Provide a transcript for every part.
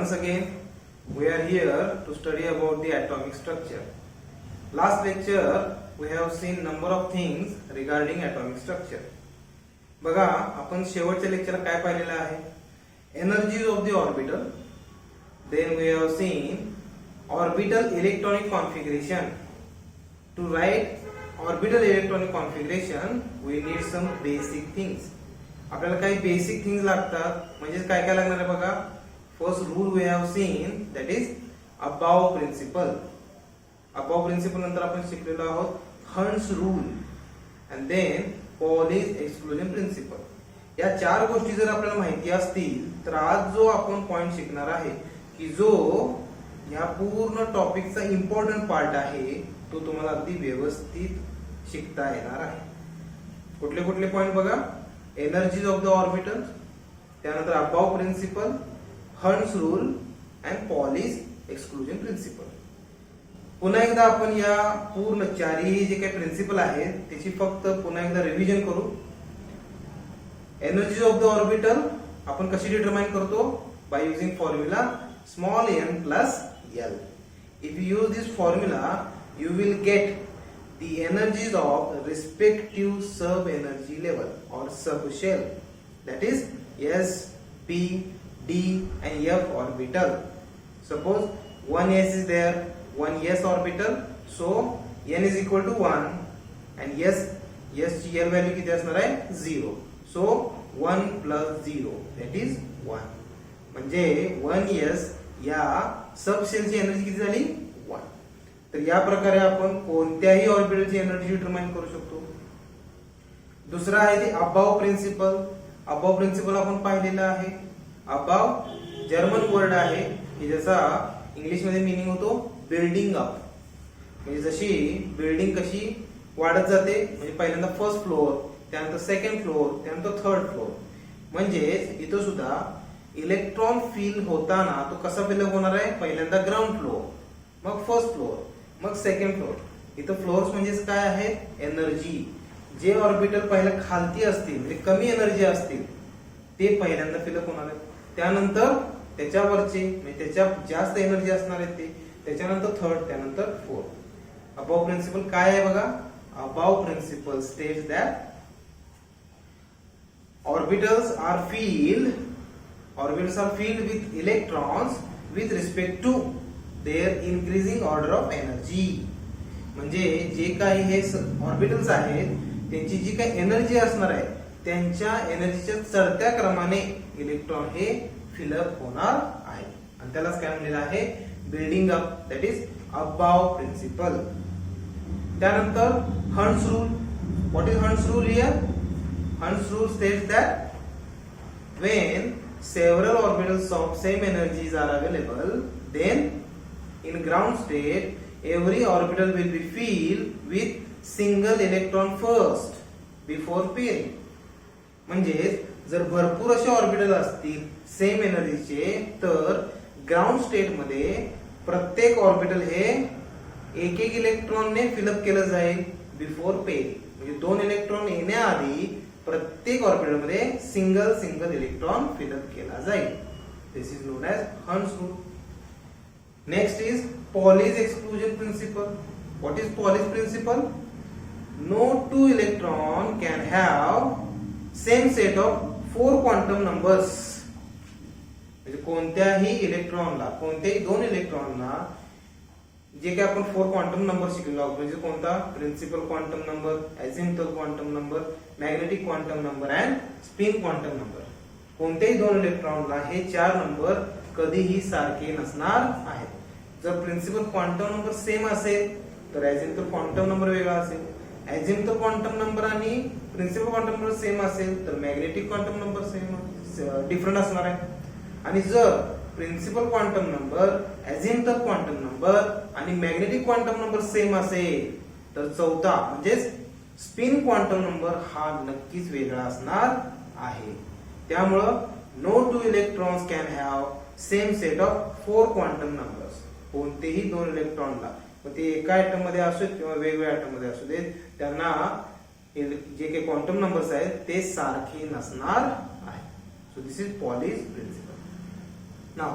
Once again, we are here to study about the atomic structure. Last lecture, we have seen number of things regarding atomic structure. बघा, आपण शेवटच्या लेक्चरला काय पाहिलेलं आहे? Energies of the orbital. Then we have seen orbital electronic configuration. To write orbital electronic configuration, we need some basic things. आपल्याला काही basic things लागतात. म्हणजे काय काय लागणार आहे बघा. First rule we have seen, that is Aufbau principle. Aufbau principle नंतर आपण शिकलेलो आहोत Hund's rule and then Pauli's exclusion principle. या चार गोष्टी जर आपल्याला माहिती असतील तर आज जो आपण पॉइंट शिकणार आहे की जो या पूर्ण टॉपिकचा इम्पॉर्टंट पार्ट आहे तो तुम्हाला अगदी व्यवस्थित शिकता येणार आहे. कुठले कुठले पॉइंट बघा. एनर्जीज ऑफ द ऑर्बिटल, त्यानंतर Aufbau principle, Hund's rule and Pauli's exclusion principle. पुन्हा एकदा आपण या पूर्ण चारही जे काही प्रिन्सिपल आहेत त्याची फक्त पुन्हा एकदा रिव्हिजन करू. एनर्जीज ऑफ द ऑर्बिटल आपण कशी डिटरमाइन करतो? By using formula small n plus l. If you use this formula you will get the energies of respective sub energy level or subshell, that is s, p, d and f orbital. Suppose one s is there, one s orbital, so n is equal to 1 and s ची l value किती असणार आहे? 0. so 1 plus 0 that is 1. म्हणजे 1s या सबशेलची energy किती झाली? 1. तर या प्रकारे आपण कोणत्याही ऑर्बिटलची एनर्जी डिटरमाइन करू शकतो. दुसरा आहे ते अबाव प्रिन्सिपल. अबाव प्रिन्सिपल आपण पाहिलेला आहे. अबाव जर्मन वर्ड आहे की ज्याचा इंग्लिश मध्ये मीनिंग होतो बिल्डिंग अप. म्हणजे जशी बिल्डिंग कशी वाढत जाते, म्हणजे पहिल्यांदा फर्स्ट फ्लोअर, त्यानंतर सेकंड फ्लोअर, त्यानंतर थर्ड फ्लोअर. म्हणजे इथं सुद्धा इलेक्ट्रॉन फील होताना तो कसा फिल होणार आहे? पहिल्यांदा ग्राउंड फ्लोअर, मग फर्स्ट फ्लोअर, मग सेकंड फ्लोअर. इथं फ्लोअर्स म्हणजे काय आहेत? एनर्जी. जे ऑर्बिटल पहिला खालती असतील म्हणजे कमी एनर्जी असतील ते पहिल्यांदा फिलअप होणार आहेत. त्यानंतर त्याच्यावरचे म्हणजे त्याच्या जास्त एनर्जी असणार आहेत ते, त्याच्यानंतर थर्ड, त्यानंतर फोर्थ. अबाव प्रिन्सिपल काय आहे बघा. Aufbau principle states that orbitals are filled with electrons with respect to their increasing order of energy. म्हणजे जे काही हे ऑर्बिटल्स आहेत त्यांची जी काही एनर्जी असणार आहे त्यांच्या एनर्जीच्या चढत्या क्रमाने इलेक्ट्रॉन हे फिलअप होणार आहे आणि त्यालाच काय म्हणलेलं आहे? Building up. That is Aufbau principle. त्यानंतर Hund's rule. What is Hund's rule here? Hund's rule states that when several orbitals of same energies are available, then in ground state every orbital will be filled with single electron first before pairing. म्हणजे जर भरपूर असे orbital असतील same एनर्जीचे तर ground state मध्ये प्रत्येक orbital हे एक एक इलेक्ट्रॉनने फिलअप केलं जाईल बिफोर पेअरिंग. म्हणजे दोन इलेक्ट्रॉन येण्याआधी प्रत्येक ऑर्बिटल मध्ये सिंगल इलेक्ट्रॉन फिलअप केला जाईल. This is known as Hund's rule. Next is Pauli's exclusion principle. What is Pauli's principle? No two electron can have same set of 4 quantum numbers. म्हणजे कोणत्याही इलेक्ट्रॉनला, कोणत्याही दोन इलेक्ट्रॉनला जे काही आपण 4 क्वांटम नंबर शिकलेलो आहोत, म्हणजे कोणता? Principal quantum number, azimuthal quantum number, magnetic quantum number and spin quantum number. कोणत्याही दोन इलेक्ट्रॉनला हे 4 नंबर कधीही सारखे नसणार आहेत. जर प्रिन्सिपल क्वांटम नंबर सेम असेल तर अझिम्पटल क्वांटम नंबर वेगळा असेल. अझिम्पटल क्वांटम नंबर आणि प्रिन्सिपल क्वांटम नंबर सेम असेल तर magnetic quantum number same different असणार आहे. आणि जर principal quantum number, azimuthal quantum number आणि मॅग्नेटिक क्वांटम नंबर सेम असेल तर चौथा म्हणजे स्पिन क्वांटम नंबर हा नक्कीच वेगळा असणार आहे. त्यामुळं no two electrons can have same set of 4 quantum numbers. कोणतेही दोन इलेक्ट्रॉनला, मग ते एका ऍटम मध्ये असो किंवा वेगवेगळ्या ऍटम मध्ये असू देत, त्यांना जे काही क्वांटम नंबर्स आहेत ते सारखे नसणार आहे. So this is Pauli's principle. Now,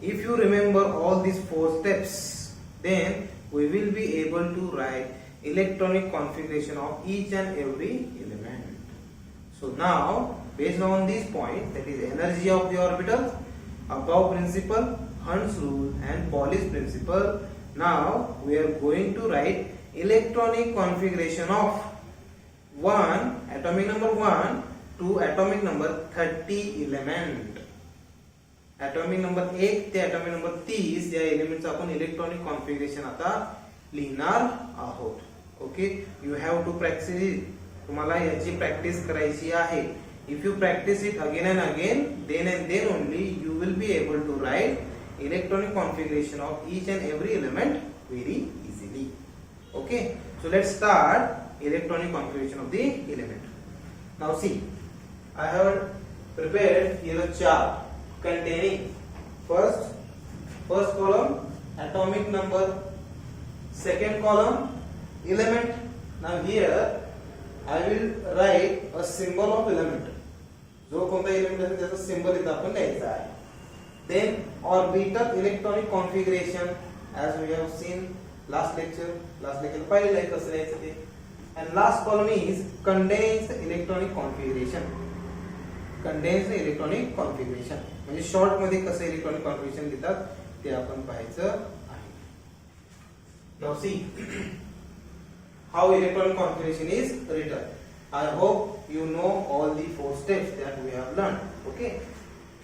if you remember all these 4 steps, then we will be able to write electronic configuration of each and every element. So now, based on this point, that is energy of the orbitals, above principle, Hund's rule and Pauli's principle, now we are going to write electronic configuration of atomic number 1 to atomic number 30 element. atomic number 1 ते atomic number 30 या एलिमेंटचं आपण electronic configuration आता लिहिणार आहोत. Okay, you have to practise it. तुम्हाला याची practice करायची आहे. If you practise it again and again, then and then only you will be able to write electronic configuration of each and every element very easily. Okay, so let's start electronic configuration of the element. Now see, I have prepared here a chart containing first column atomic number, second column element. Now here I will write a symbol of element. जो कोणता element असेल त्याचा symbol इथे आपण द्यायचा आहे. Then orbital electronic configuration, as we have seen last lecture पाहिलेलं आहे कसं लिहायचं ते. And last column is condensed electronic configuration. condensed electronic configuration म्हणजे शॉर्ट मध्ये कसं इलेक्ट्रॉनिक कॉन्फिगरेशन लिहितात ते आपण पाहायचं आहे. Now see how electronic configuration is written. I hope you know all the 4 steps that we have learned. Okay,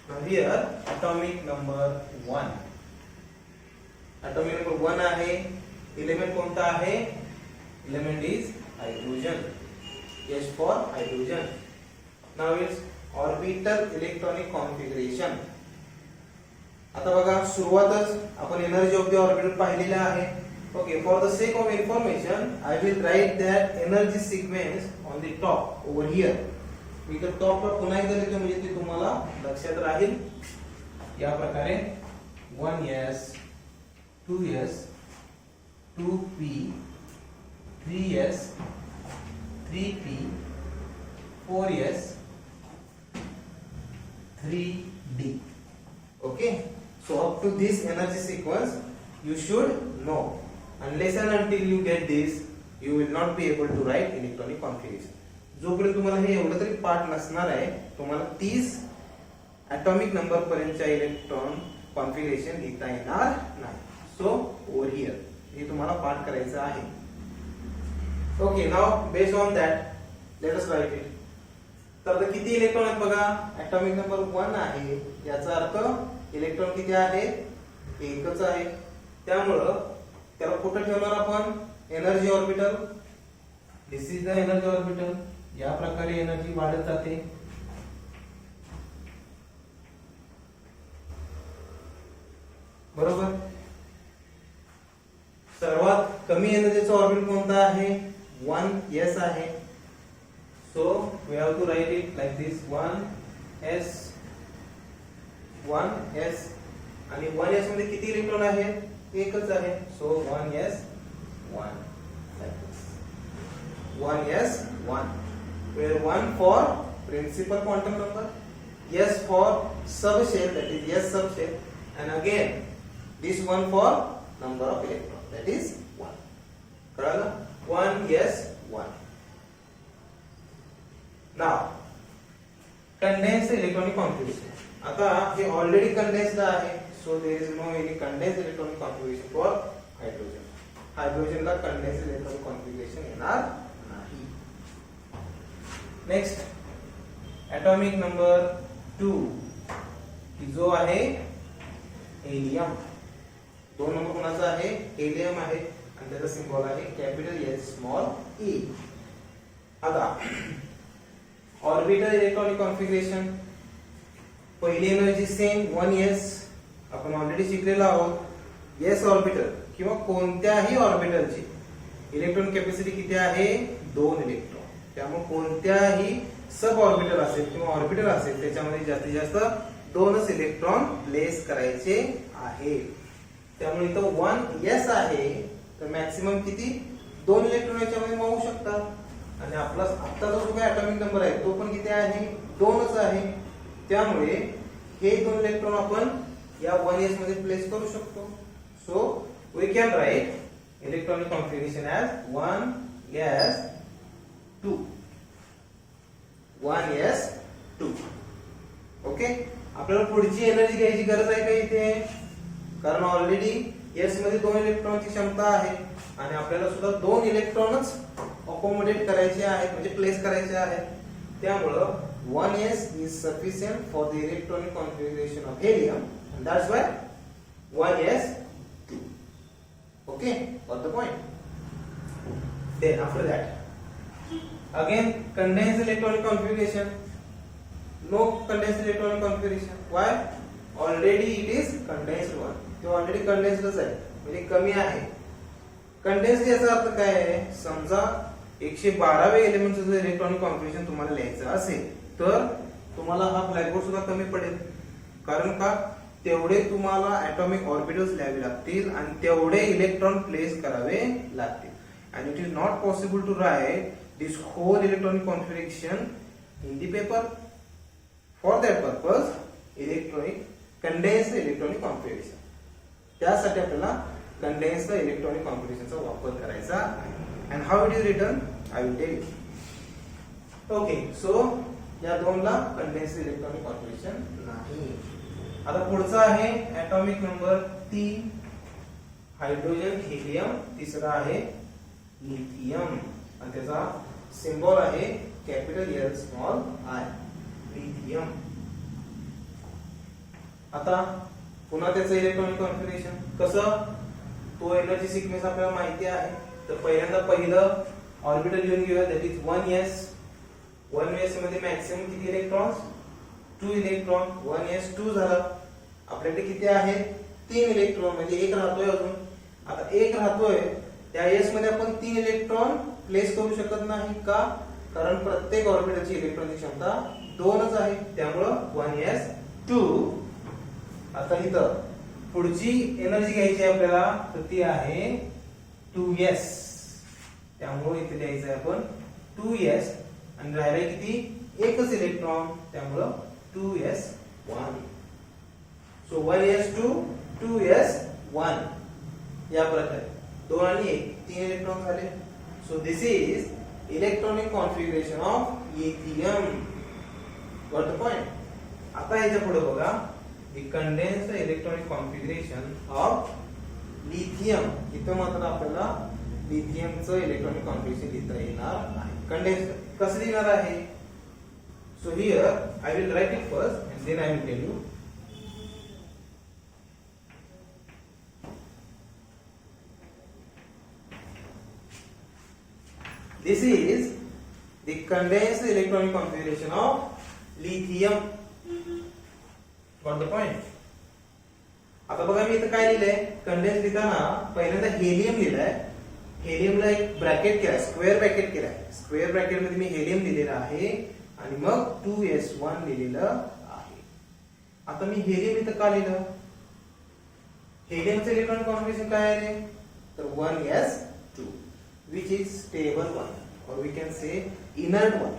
now here atomic number 1. atomic number 1 आहे. Element कोणता आहे? Element is hydrogen. H for hydrogen. Now it's orbital electronic configuration. आता बघा सुरुवातच आपण energy of the orbital पाहिलेला आहे. Okay, for the sake of information I will write that energy sequence on the top over here. मी तर टॉपवर पुन्हा एकदा लिहितो म्हणजे ते तुम्हाला लक्षात राहील. या प्रकारे 1s 2s 2p 3s 3p 4s 3d. Okay, so up to this energy sequence you should know. Unless and until you get this, you will not be able to write electronic configuration. जोपर्यंत तुम्हाला हे एवढं तरी पाठ नसणार आहे, तुम्हाला 30 atomic number पर्यंतच्या इलेक्ट्रॉन कॉन्फिगरेशन लिहिता येणार नाही. सो ओव्हर हियर हे तुम्हाला पाठ करायचं आहे. Okay, now based on that let us right it. तर किती इलेक्ट्रॉन आहेत बघा. atomic number 1 आहे, याचा अर्थ इलेक्ट्रॉन किती आहेत? एकच आहे. त्यामुळं त्याला कुठे ठेवणार आपण? Energy orbital. This is the energy orbital. या प्रकारे एनर्जी वाढत जाते. बरोबर. सर्वात कमी एनर्जीचा ऑर्बिटल कोणता आहे? 1s आहे. So we have to write it like this 1s 1s. आणि 1s मध्ये किती इलेक्ट्रॉन आहेत? एकच आहे. So 1s 1 like this. 1s 1, where 1 for principal quantum number, s for subshell, that is s subshell, and again this one for number of electron, that is 1. कळलं? 1s 1. Now condensed electronic configuration. आता हे already condensed आहे, so there is no any condensed electronic configuration for hydrogen. Hydrogen ला condensed electronic configuration येणार नाही. Next atomic number 2 की जो आहे हेलियम. 2 नंबर कोणाचा आहे? हेलियम आहे आणि त्याचा सिंबल आहे कॅपिटल H स्मॉल e. आता ऑर्बिटल इलेक्ट्रॉनिक कॉन्फिगरेशन. पहिली एनर्जी सेम 1s आपण ऑलरेडी शिकलेलो आहोत. s ऑर्बिटल किंवा कोणत्याही ऑर्बिटलची इलेक्ट्रॉन कॅपॅसिटी किती आहे? 2 इलेक्ट्रॉन. त्यामुळे कोणत्याही सब ऑर्बिटल असेल किंवा ऑर्बिटल असेल त्याच्यामध्ये जास्तीत जास्त 2च इलेक्ट्रॉन प्लेस करायचे आहे. त्यामुळे इथं 1s आहे तर मॅक्सिमम किती? 2 इलेक्ट्रॉन याच्यामध्ये मावू शकतात. आणि आपला आत्ताचा जो काही atomic नंबर आहे तो पण किती आहे? 2च आहे. त्यामुळे हे 2 इलेक्ट्रॉन आपण या 1s मध्ये प्लेस करू शकतो. So we can write electronic configuration as 1s2. 1s2. Okay. आपल्याला पुढची एनर्जी घ्यायची गरज आहे का इथे, कारण ऑलरेडी एस मध्ये 2 इलेक्ट्रॉनची क्षमता आहे आणि आपल्याला सुद्धा 2 इलेक्ट्रॉनच अकोमोडेट करायचे आहेत, म्हणजे प्लेस करायचे आहेत. त्यामुळं 1s is sufficient for the electronic configuration of helium, and that's why 1s2. Okay, got the point? Then after that, again condensed electronic configuration. No condensed electronic configuration. Why? Already it is condensed one. तो already कंडेन्स्डच आहे, म्हणजे कमी आहे. Condensed याचा अर्थ काय आहे, समजा 112वे एलिमेंटचं जर इलेक्ट्रॉनिक कॉन्फिगरेशन तुम्हाला लिहायचं असेल तर तुम्हाला हा ब्लॅकबोर्ड सुद्धा कमी पडेल. कारण का, तेवढे तुम्हाला ॲटॉमिक ऑर्बिटल्स लिहावे लागतील आणि तेवढे इलेक्ट्रॉन प्लेस करावे लागतील. and it is not possible to write this whole electronic configuration in the paper. For that purpose, condensed electronic configuration. त्यासाठी आपल्याला कंडेन्स्ड इलेक्ट्रॉनिक कॉन्फिगरेशनचा वापर करायचा आहे. and how it is written I will tell you. Okay, so या दोनला condensed electronic configuration नाही. आता पुढचा आहे ॲटॉमिक नंबर 3 हायड्रोजन हेलियम, तिसरा आहे लिथियम आणि त्याचा सिंबल आहे capital L small I, lithium. आता पुन्हा त्याचं इलेक्ट्रॉनिक कॉन्फिगरेशन कसं, तो एनर्जी सिक्वेन्स आपल्याला माहिती आहे. तर पहिल्यांदा पहिलं ऑर्बिटल लिहून घेऊया, दॅट इज 1s. 1s मध्ये मॅक्सिमम किती इलेक्ट्रॉन्स, 2 इलेक्ट्रॉन. 1s2 झालं. आपल्याकडे किती आहे, 3 इलेक्ट्रॉन, म्हणजे एक राहतोय अजून. आता एक राहतोय, त्या s मध्ये आपण 3 इलेक्ट्रॉन प्लेस करू शकत नाही का, कारण प्रत्येक ऑर्बिटलची इलेक्ट्रॉनची क्षमता 2च आहे. त्यामुळं 1s2. आता इथं पुढची एनर्जी घ्यायची आहे आपल्याला, तर ती आहे 2s. त्यामुळे इथे लिहायचं आहे आपण 2s आणि राहिलाय किती, एकच इलेक्ट्रॉन, त्यामुळं 2s1. सो 1s2 2s1 या प्रकारे 2 आणि 1 3 इलेक्ट्रॉन झाले. So this is electronic configuration of lithium. Got the point. आता याच्या पुढे बघा, the condensed electronic configuration of lithium. इथं मात्र आपल्याला लिथियमचं इलेक्ट्रॉनिक कॉन्फिगरेशन लिहिता येणार नाही. कंडेन्स्ड कसं लिहिणार आहे, so here I will write it first and then I will tell you. This is the condensed electronic configuration of lithium. Got the point? आता बघा मी इथं काय लिहिलंय, कंडेन्स लिहिताना पहिल्यांदा हेलियम लिहिलंय. हेलियमला एक ब्रॅकेट केलाय, स्क्वेअर ब्रॅकेट केलाय. स्क्वेअर ब्रॅकेट मध्ये मी हेलियम लिहिलेलं आहे आणि मग 2s1 लिहिलेलं आहे. आता मी हेलियम इथं का लिहिलं, हेलियमचं इलेक्ट्रॉनिक कॉन्फिगरेशन काय आहे, तर 1s2 which is stable one or we can say inert one.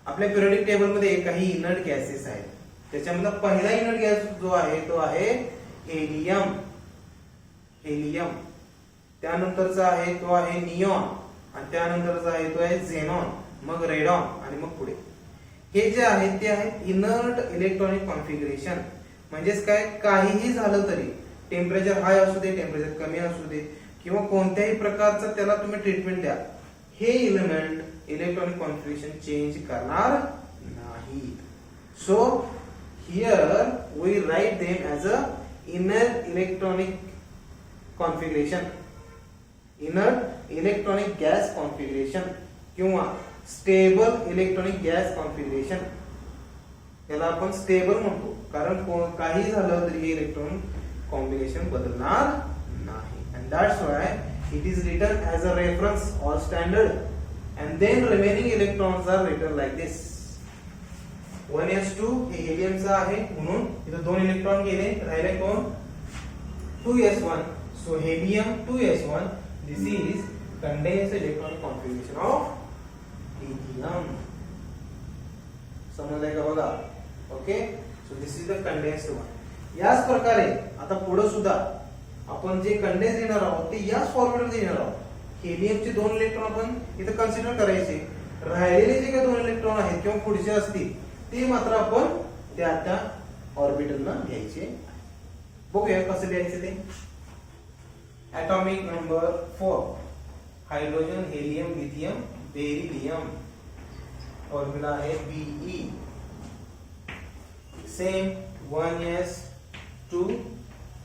आपल्या पिरियोडिक टेबल मध्ये काही इनर्ट गॅसेस आहेत. त्याच्यामधला पहिला इनर्ट गॅस जो आहे तो आहे हेलियम. हेलियम त्यानंतरचा आहे तो आहे निऑन आणि त्यानंतरचा आहे तो आहे झेनॉन, मग रेडॉन आणि मग पुढे. हे जे आहेत ते आहेत इनर्ट इलेक्ट्रॉनिक कॉन्फिगरेशन. म्हणजेच काय, काहीही झालं तरी टेम्परेचर हाय असू दे, टेम्परेचर कमी असू दे किंवा कोणत्याही प्रकारचं त्याला तुम्ही ट्रीटमेंट द्या, हे एलिमेंट इलेक्ट्रॉनिक कॉन्फिगरेशन चेंज करणार नाही. So here we write them as a inert electronic configuration, inert electronic gas configuration किंवा स्टेबल इलेक्ट्रॉनिक गॅस कॉन्फिगरेशन. याला आपण स्टेबल म्हणतो कारण काही झालं तरी हे इलेक्ट्रॉन कॉम्बिनेशन बदलणार नाही. And that's why it is written as a reference or standard, and then remaining electrons are written like this. 1s2 हे हेलियमचा आहे म्हणून इथे 2 इलेक्ट्रॉन गेले, राहिले कोण, 2s1. So helium 2s1. This is condensed electronic configuration of lithium. समजलंय का बघा. Okay, so this is the condensed one. याच प्रकारे आता पुढे सुद्धा आपण जे कंडेन्स देणार आहोत ते याच फॉर्म्युला देणार आहोत. हेलियमचे 2 इलेक्ट्रॉन आपण इथे कन्सिडर करायचे. राहिलेले जे काही 2 इलेक्ट्रॉन आहेत किंवा पुढचे असतील ते मात्र आपण त्या ऑर्बिटलला घ्यायचे. बघूया कसं लिहायचं ते. atomic number 4 hydrogen helium lithium beryllium formula आहे Be. Same 1s2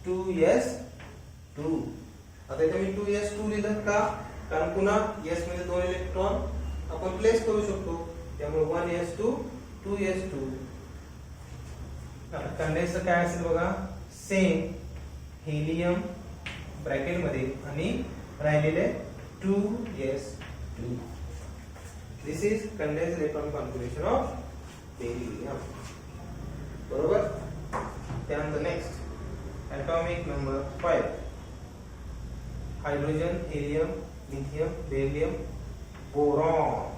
2s2. आता इथे मी 2s2 लिहिलं का, कारण पुन्हा s मध्ये 2 इलेक्ट्रॉन आपण प्लेस करू शकतो, त्यामुळे 1s2 2s2. कंडेन्स काय असेल बघा, सेम हेलियम ब्रॅकेट मध्ये आणि राहिलेले 2s2. This is condense electron configuration of beryllium. बरोबर. त्यानंतर next atomic number 5 hydrogen helium lithium beryllium boron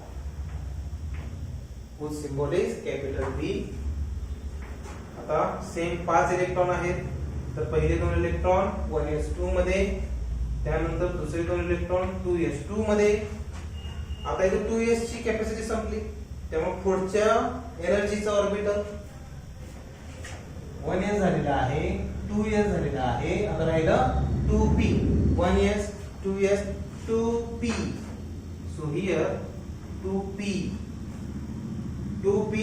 whose symbol is capital B. आता सेम 5 इलेक्ट्रॉन आहेत. तर पहिले 2 इलेक्ट्रॉन 1s2 मध्ये, त्यानंतर दुसरे 2 इलेक्ट्रॉन 2s2 मध्ये. आता इथे 2s ची कॅपॅसिटी संपली, त्यामुळे पुढच्या एनर्जीचा ऑर्बिटल 1s झालेला आहे, 2s झालेला आहे. आता राहिला 2p. 1s 2s 2p. So here 2p 2p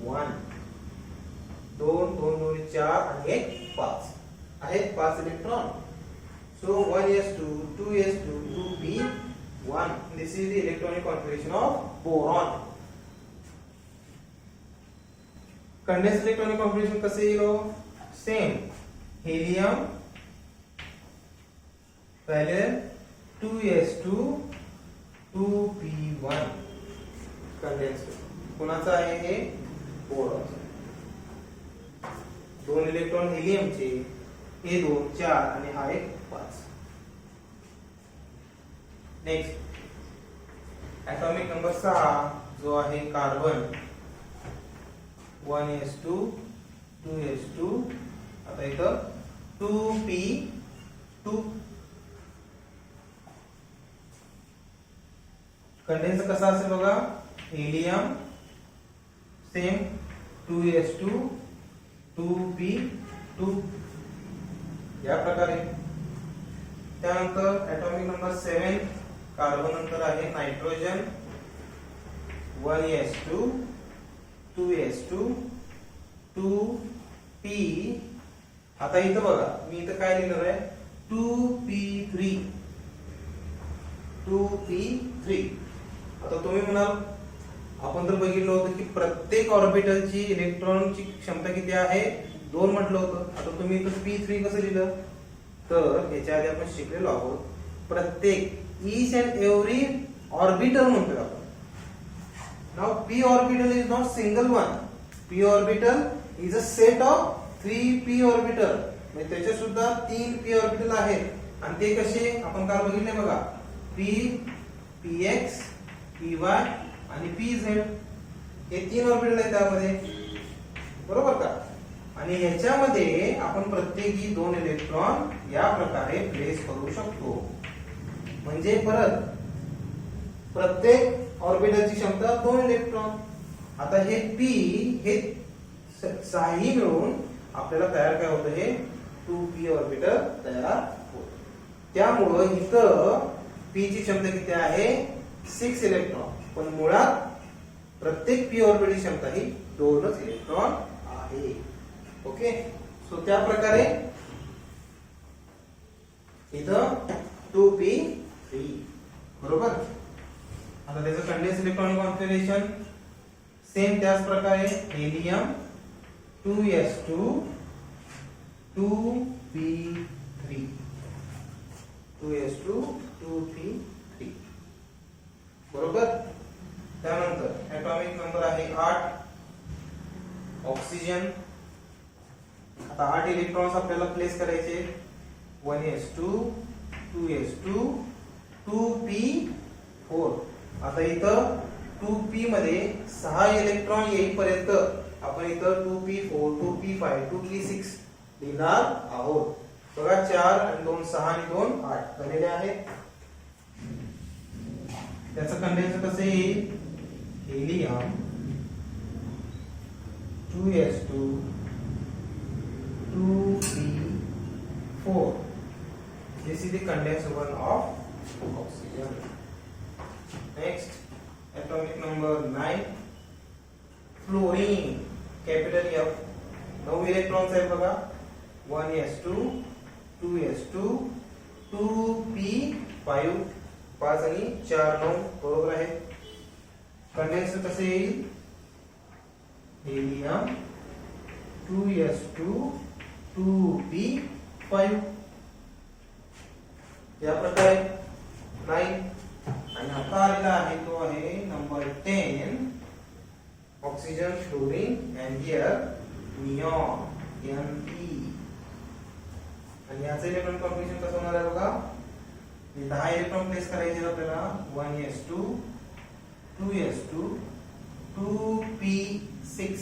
1 2 2 2 4 आणि 1 5 आहेत 5 electron. So 1s2 2s2 2p 1. This is the electronic configuration of boron. Condense electronic configuration कसे येईल? सेम हेलियम पहले 2s2 2p1 कंडेन्स. कोणाचा आहे हे? बोरॉन. 2 इलेक्ट्रॉन हेलियमचे, हे 2 4 आणि हा एक 5. नेक्स्ट atomic नंबर 6 जो आहे कार्बन 1s2 2s2. आता इथं 2p2. कंडेन्स कसा असेल बघा, हेलियम सेम 2s2 2p2 या प्रकारे. त्यानंतर atomic नंबर 7 कार्बन नंतर आहे नायट्रोजन 1s2 2s2 2p. आता इथं बघा मी इथं काय लिहिणार आहे, 2p3 2p3. आता तुम्ही म्हणाल आपण तर बघितलं होतं की प्रत्येक ऑर्बिटलची इलेक्ट्रॉनची क्षमता किती आहे, 2 म्हटलं होतं. आता तुम्ही इथं p3 कसं लिहिलं, तर याच्या आधी आपण शिकलेलो आहोत प्रत्येक ईच अँड एव्हरी ऑर्बिटल म्हणतो आपण. Now p orbital is not single one. p orbital is a set of 3p orbital. म्हणजे त्याचे सुद्धा 3 p orbital आहेत आणि ते कसे आपण काल बघितले बघा, p px py आणि pz हे 3 ऑर्बिटल आहेत त्यामध्ये. बरोबर का. आणि ह्याच्यामध्ये आपण प्रत्येकी 2 इलेक्ट्रॉन या प्रकारे प्लेस करू शकतो. म्हणजे परत प्रत्येक ऑर्बिटलची क्षमता 2 इलेक्ट्रॉन. आता हे p हे 6ही मिळून आपल्याला तयार काय होतं, हे 2p ऑर्बिटल तयार होतं. त्यामुळं इथं p ची क्षमता किती आहे, 6 इलेक्ट्रॉन. पण मुळात प्रत्येक p ऑर्बिटलची क्षमता ही 2च इलेक्ट्रॉन आहे. ओके. सो त्या प्रकारे इथं 2p3. बरोबर. आता त्याचं कंडेन्स इलेक्ट्रॉनिक कॉन्फिगरेशन सेम त्याच प्रकारे helium 2s2 2p3 2s2 2p3. बरोबर. त्यानंतर atomic नंबर आहे 8 ऑक्सिजन. आता 8 इलेक्ट्रॉन्स आपल्याला प्लेस करायचे, 1s2 2s2 2p4. आता इथं 2p मध्ये 6 इलेक्ट्रॉन येईपर्यंत आपण इथं 2p4 2p5 2p6 लिहिणार आहोत. बघा 4 आणि 2 6 आणि 2 8 झालेले आहे. त्याचं कंडेन्सर कसं येईल? Helium 2s2 2p4. This is the condensed one of oxygen. Next, atomic number 9, fluorine, capital F. 9 electrons आहेत बघा. 1s2 2s2 2p5 5 आणि 4 9 बरोबर आहे. कंडेन्सर कसे येईल? हेलियम 2s2 2p5 या प्रकारे 9. आणि आता आलेला आहे तो आहे number 10, oxygen fluorine and here neon Np. आणि याचे इलेक्ट्रॉन कॉन्फिगरेशन कसं होणार आहे बघा. 10 इलेक्ट्रॉन प्लेस करायचे आपल्याला. 1s2 2s2 2p6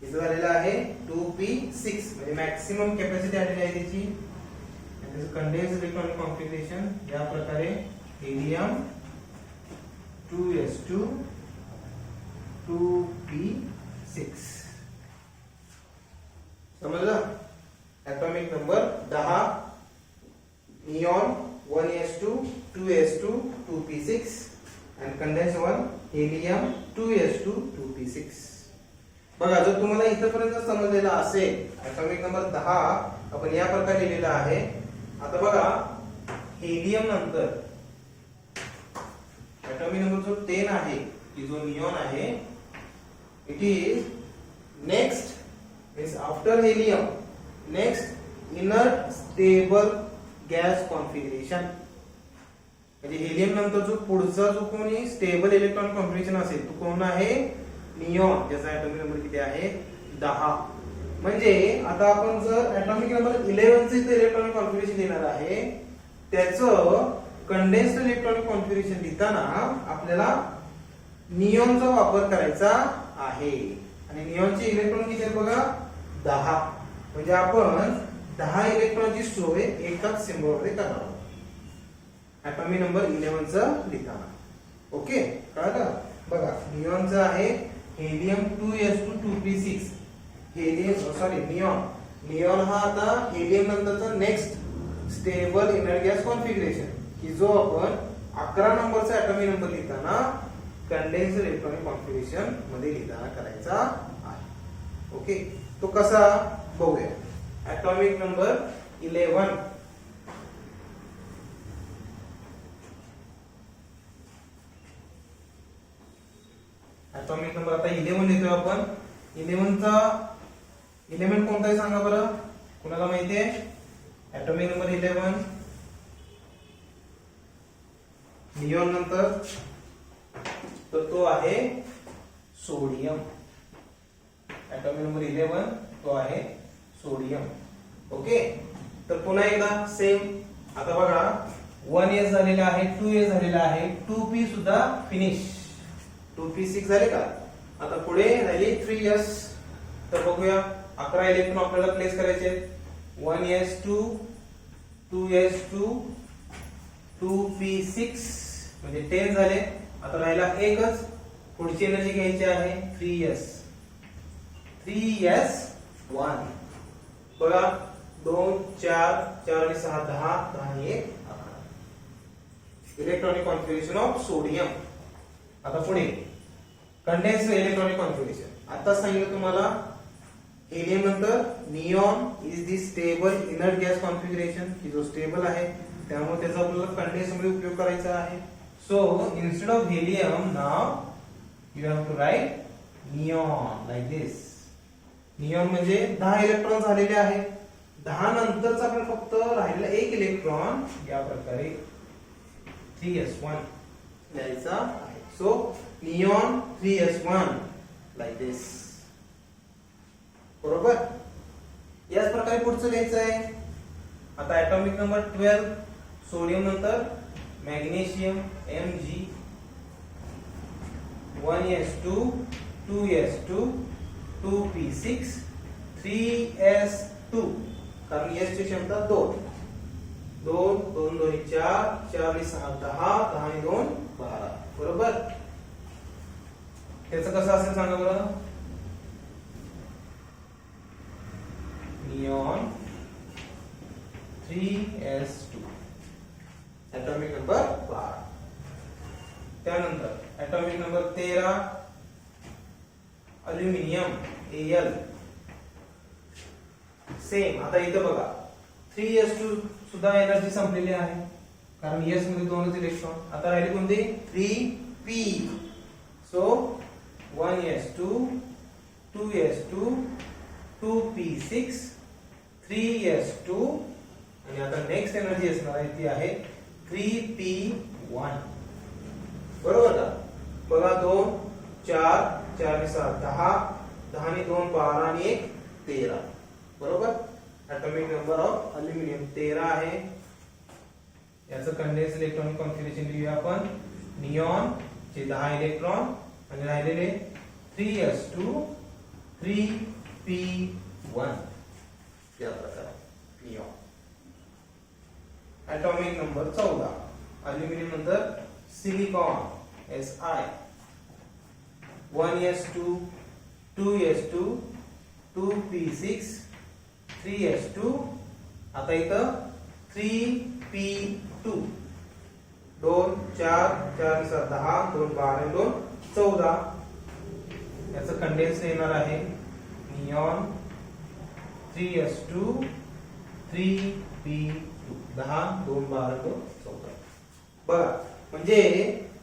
इथं झालेलं आहे 2p6 म्हणजे मॅक्सिमम कॅपॅसिटी आलेली आहे त्याची. कंडेन्स्ड इलेक्ट्रॉनिक कॉन्फिगरेशन या प्रकारे हेलियम 2s2 2p6. समजलं? atomic number 10, neon 1s2 2s2 2p6 and condensed one helium 2s2 2p6. बघा जर तुम्हाला इथपर्यंत समजलेला असेल atomic number 10 आपण या प्रकारे लिहिलेला आहे. आता बघा हेलियम नंतर atomic number जो 10 आहे की जो निऑन आहे, it is next means after helium next inert stable gas configuration. म्हणजे हेलियम नंतर जो पुढचा जो कोणी स्टेबल इलेक्ट्रॉन कॉन्फिगरेशन असेल तो कोण आहे? निऑन, ज्याचा ॲटॉमिक नंबर किती आहे? 10. म्हणजे आता आपण जर ॲटॉमिक नंबर 11 चे इलेक्ट्रॉनिक कॉन्फिगरेशन लिहिणार आहे, त्याचं कंडेन्स्ड इलेक्ट्रॉनिक कॉन्फिगरेशन लिहिताना आपल्याला निऑनचा वापर करायचा आहे. आणि निऑनचे इलेक्ट्रॉन किती आहेत बघा? 10. म्हणजे आपण 10 इलेक्ट्रॉनची सोय एकाच सिम्बॉल मध्ये करणार आहोत ॲटॉमिक नंबर 11 चा लिहिताना. ओके, कळलं? बघा निऑनचा आहे हेलियम 2s2 2p6. निऑन हा आता हेलियम नंतरचा next stable inert gas configuration की जो आपण 11 नंबरचा ॲटॉमिक नंबर लिहिताना कंडेन्स्ड इलेक्ट्रॉनिक कॉन्फिगरेशन मध्ये लिहिताना करायचा आहे. ओके, तो कसा बघूया. ॲटॉमिक नंबर 11, ॲटॉमिक नंबर आता 11 लिहितोय आपण. 11 चा एलिमेंट कोणता आहे सांगा बरं, कुणाला माहिती आहे? ॲटॉमिक नंबर 11 निऑन नंतर तर तो आहे सोडियम. ॲटॉमिक नंबर 11 तो आहे सोडियम. ओके, तर पुन्हा एकदा सेम. आता बघा 1s झालेला आहे, 2s झालेला आहे, 2p सुद्धा फिनिश. 2p6 झाले का? आता पुढे राहिली 3s. तर बघूया 11 इलेक्ट्रॉन आपल्याला प्लेस करायचे. 1s2 2s2 2p6 म्हणजे 10 झाले. आता राहिला एकच. पुढची एनर्जी घ्यायची आहे 3s 3s1. बघा 2 4 4 आणि 6 10 10 आणि 1 11. Electronic configuration of sodium. आता पुढे कंडेन्स्ड इलेक्ट्रॉनिक कॉन्फिगरेशन. आता सांगितलं तुम्हाला हेलियम नंतर neon is the stable inert gas configuration की जो स्टेबल आहे, त्यामुळे त्याचा आपल्याला कंडेन्स मध्ये उपयोग करायचा आहे. So instead of helium now you have to write neon like this. Neon म्हणजे 10 इलेक्ट्रॉन झालेले आहेत. 10 नंतरचा आपण फक्त राहिलेला एक इलेक्ट्रॉन या प्रकारे 3s1 लिहायचा आहे. सो निऑन 3s1 लाइक दिस. बरोबर, याच प्रकारे पुढचं लिहायचं आहे. आता ॲटॉमिक नंबर 12 सोडियम नंतर magnesium Mg 1s2 2s2 2p6 3s2 कारण s ची क्षमता 2 2 2 2 4 4 6 10 10 2 12 बरोबर. त्याचं कसं असेल सांगा बरं. Neon 3s2 atomic number 12. त्यानंतर atomic number 13 aluminium Al. Same आता इथं बघा 3s2 सुद्धा एनर्जी संपलेली आहे कारण s मध्ये दोनच इलेक्ट्रॉन. आता राहिली कोणती 3p. So 1s2 2s2 2p6 3s2 आणि आता नेक्स्ट एनर्जी असणार आहे ती आहे 3p1 बरोबर का. बघा 2 4 4 7 10 10 ने 2 12 आणि 1 13 बरोबर. atomic नंबर ऑफ अल्युमिनियम 13 आहे. याचं कंडेन्स इलेक्ट्रॉनिक कॉन्फिगरेशन लिहूया आपण. निऑन चे 10 इलेक्ट्रॉन आणि राहिलेले 3s2 3p1 या प्रकारे निऑन. atomic नंबर 14 अल्युमिनियम नंतर silicon Si 1s2 2s2 2p6 3s2 आता इथं 3p2 2 4 4 7 10 2 12 2 14. याचं कंडेन्स येणार आहे निऑन 3s2 3p2 10 2 12 2 14. बघा म्हणजे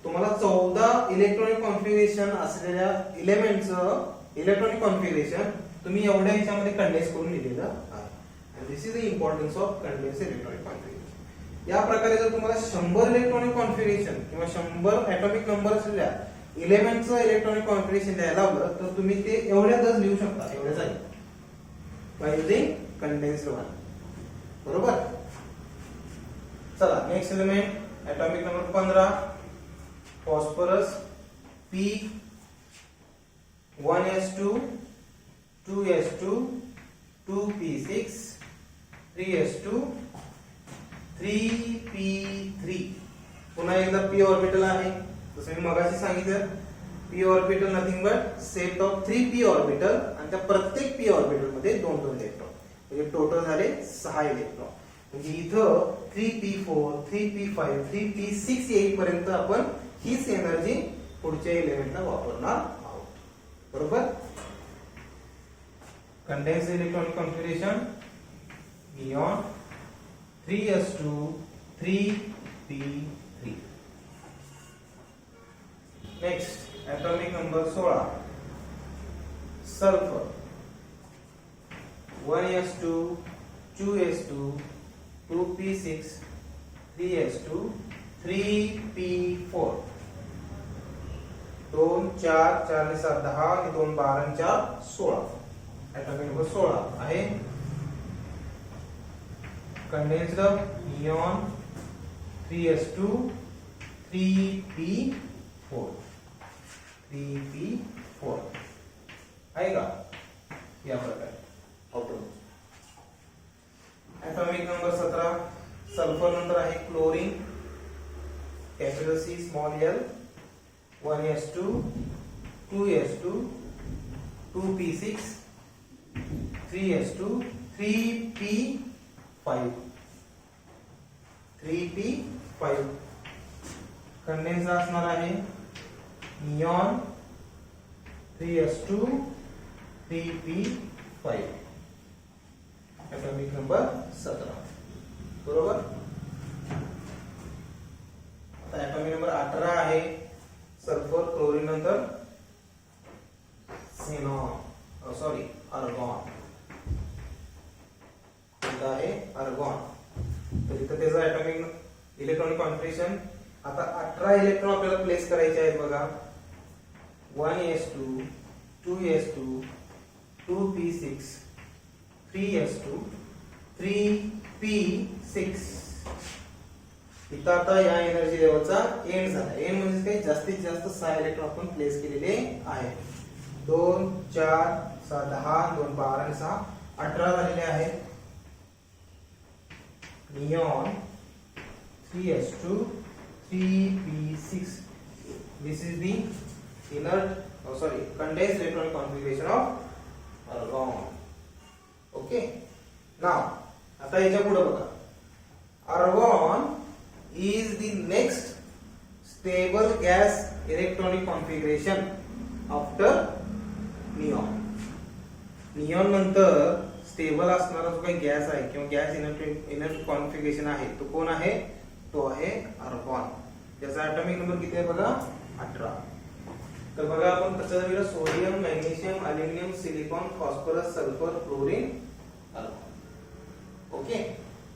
तुम्हाला 14 इलेक्ट्रॉनिक कॉन्फिगरेशन असलेल्या एलिमेंटचं इलेक्ट्रॉनिक कॉन्फिगरेशन तुम्ही एवढ्या ह्याच्यामध्ये कंडेन्स करून लिहिलेलं आहे. आणि this is the importance of condensed electronic configuration. या प्रकारे जर तुम्हाला 100 इलेक्ट्रॉनिक कॉन्फिगरेशन किंवा 100 ॲटॉमिक नंबर असलेल्या एलिमेंटचं इलेक्ट्रॉनिक कॉन्फिगरेशन द्यायला लावलं तर तुम्ही ते एवढ्यातच लिहू शकता. एवढ्याच आहे बाय युजिंग कंडेन्स्ड वन बरोबर. चला next element atomic number 15 phosphorus P 1s2 2s2 2p6 3s2 3p3. पुन्हा एकदा p ऑर्बिटल आहे. जसं मी मगाशी सांगितलं p orbital nothing but set of 3p orbital आणि त्या प्रत्येक p ऑर्बिटल मध्ये 2 इलेक्ट्रॉन म्हणजे टोटल झाले 6 इलेक्ट्रॉन. म्हणजे इथं 3p4 3p5 3p6 येईपर्यंत आपण हीच एनर्जी पुढच्या एलिमेंटला वापरणार आहोत बरोबर. Condensed electronic configuration neon 3s2 3p3. Next atomic number 16 sulphur 1s2 2s2 2p6 3s2 3p4 2 4 4 7 10 आणि 2 12 आणि 4 16. ॲटॉमिक नंबर 16 आहे. Condensed neon 3s2 3p4 3p4 आहे का या प्रकारे ऑटोमॅटिक. ॲटॉमिक नंबर 17 सल्फर नंतर आहे chlorine capital C small l 1s2 2s2 2p6 3s2 3p5 3p5. Condense असणार आहे neon 3s2 3p5. Atomic number 17 बरोबर. आता ॲटॉमिक नंबर 18 आहे सल्फर क्लोरीन नंतर झेनॉन सॉरी आर्गॉन. इथं आहे आर्गॉन. तर इथं त्याचं ॲटॉमिक इलेक्ट्रॉनिक कॉन्फिगरेशन आता 18 इलेक्ट्रॉन आपल्याला प्लेस करायचे आहेत बघा. 1s2 2s2 2p6 3s2 3p6. इथं आता या एनर्जी लेवलचा एंड झाला. एंड म्हणजे काय जास्तीत जास्त 6 इलेक्ट्रॉन आपण प्लेस केलेले आहेत. 2 4 6 10 2 12 आणि 6 18 झालेले आहेत. Neon 3s2 3p6. This is the condensed electronic configuration of argon. Okay. Now आता याच्या पुढे बघा. Argon is the next stable gas electronic configuration after neon. Neon नंतर स्टेबल असणारा जो काही गॅस आहे किंवा गॅस इनर्ट कॉन्फिगरेशन आहे तो कोण आहे? तो आहे आर्गॉन. त्याचा ॲटॉमिक नंबर किती आहे बघा? 18. तर बघा आपण कसं दिलं, sodium, magnesium, aluminium, silicon, phosphorus, sulphur, chlorine, argon. Okay,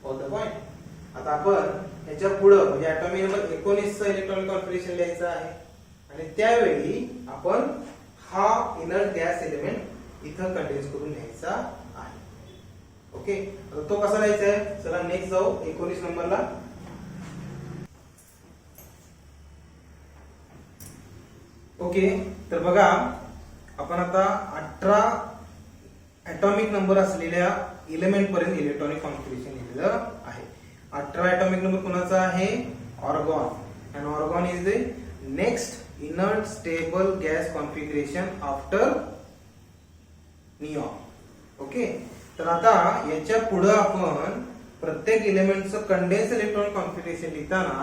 all the point. आता आपण ह्याच्या पुढे म्हणजे ॲटॉमिक नंबर 19 चा इलेक्ट्रॉनिक कॉन्फिगरेशन लिहायचा आहे आणि त्यावेळी आपण हा इनर्ट गॅस एलिमेंट इथं कंडेन्स करून लिहायचा आहे. ओके, आता तो कसा लिहायचा आहे? चला नेक्स्ट जाऊ 19 नंबरला. ओके, तर बघा आपण आता 18 ॲटॉमिक नंबर असलेल्या एलिमेंट पर्यंत इलेक्ट्रॉनिक कॉन्फिगरेशन लिहिलेलं आहे. 18 ॲटॉमिक नंबर कोणाचा आहे? Argon. And argon is the next inert stable gas configuration after neon. Okay, तर आता याच्या पुढे आपण प्रत्येक एलिमेंटचं कंडेन्स इलेक्ट्रॉनिक कॉन्फिगरेशन लिहिताना